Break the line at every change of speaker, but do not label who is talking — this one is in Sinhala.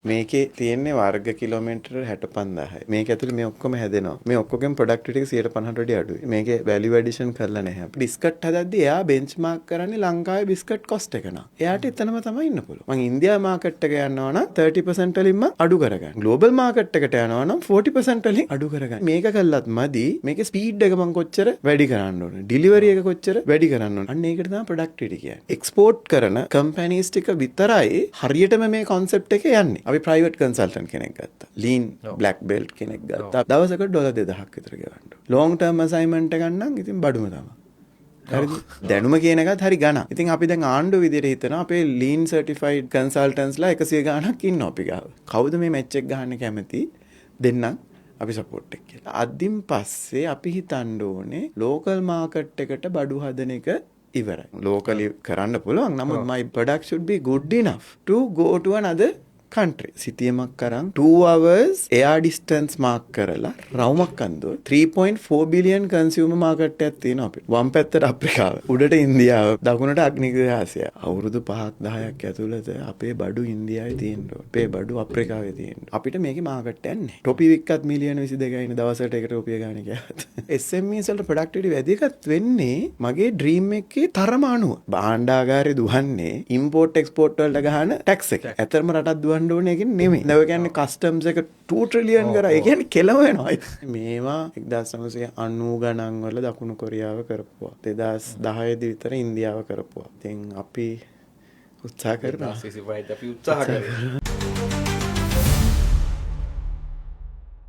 මේකේ තියෙන්නේ වර්ග කිලෝමීටර 65000යි. මේක ඇතුලේ මේ ඔක්කොම හැදෙනවා. මේ ඔක්කොගෙම ප්‍රොඩක්ටිවිටි එක 150ට වඩා අඩුයි. මේකේ වැලියු ඇඩිෂන් කරලා නැහැ. බිස්කට් හදද්දී එයා බෙන්ච්මාර්ක් කරන්නේ ලංකාවේ බිස්කට් කොස්ට් එක නා. එයාට එතනම තමයි ඉන්න පුළුවන්. මං ඉන්දියා මාකට් එක යනවා නම් 30% වලින්ම අඩු කරගන්න. ග්ලෝබල් මාකට් එකට යනවා නම් 40% වලින් අඩු කරගන්න. මේක කළත් මදි. මේකේ ස්පීඩ් එක මං කොච්චර වැඩි කරන්න ඕනේ. ඩිලිවරි එක කොච්චර වැඩි කරන්න ඕනේ. අන්න ඒකට තමයි ප්‍රොඩක්ටිවිටි කියන්නේ. එක්ස්පෝර්ට් කරන කම්පැනිස් ටික විතරයි හරියටම මේ concept එක යන්නේ. අපි ප්‍රයිවට් කන්සල්ටන්ට් කෙනෙක් ගත්තා. ලීන් බ්ලැක් බෙල්ට් කෙනෙක් ගත්තා. දවසකට $2000 විතර ගෙවන්න. ලොන්ග් ටර්ම් අසයින්මන්ට් එකක් නම් ඉතින් බඩුම තමයි. හරිද? දැනුම කියන එකත් හරි ගණන්. ඉතින් අපි දැන් ආණ්ඩුව විදිහට හිතනවා අපේ ලීන් සර්ටිෆයිඩ් කන්සල්ටන්ට්ස්ලා 100 ගාණක් ඉන්නවා අපි ගාව. කවුද මේ මැච් එක ගහන්න කැමති? දෙන්නම් අපි සපෝට් එක කියලා. අදින් පස්සේ අපි හිතන්න ඕනේ ලෝකල් මාකට් එකට බඩු හදන එක ඉවරයි. ලෝකලි කරන්න පුළුවන්. නමුත් my product should be good enough to go to another country. සිතියමක් කරන් 2 hours air distance mark කරලා රවුමක් අන්දුව 3.4 billion consumer market එකක් තියෙනවා අපිට. වම් පැත්තට අප්‍රිකාව, උඩට ඉන්දියාව, දකුණට අග්නිකය ආසියා. අවුරුදු 5ක් 10ක් ඇතුළත අපේ බඩු ඉන්දියාවේ තියෙනවා. අපේ බඩු අප්‍රිකාවේ තියෙනවා. අපිට මේකේ මාකට් එකක් නැහැ. ටොපි වික්කත් මිලියන 22යි නේ දවසට එක ටොපිය ගන්න ගියාත්. SMEs වලට ප්‍රොඩක්ටිවිටි වැඩි එකත් වෙන්නේ මගේ ඩ්‍රීම් එකේ තරම අනුව. භාණ්ඩාගාරේ දුවන්නේ ඉම්පෝට් එක්ස්පෝට් වලට ගහන ටැක්ස් එක. ඇත්තටම රටක් දුවන්න ඕනේ එකකින් නෙමෙයි. නේද කියන්නේ කස්ටම්ස් එක 2 ට්‍රිලියන් කරා. ඒ කියන්නේ කෙලව වෙනවා. මේවා 1990 ගණන් වල දකුණු කොරියාව කරපුවා. 2010 දී විතර ඉන්දියාව කරපුවා. ඉතින් අපි උත්සාහ කරනවා. 2025 අපි උත්සාහ කරනවා.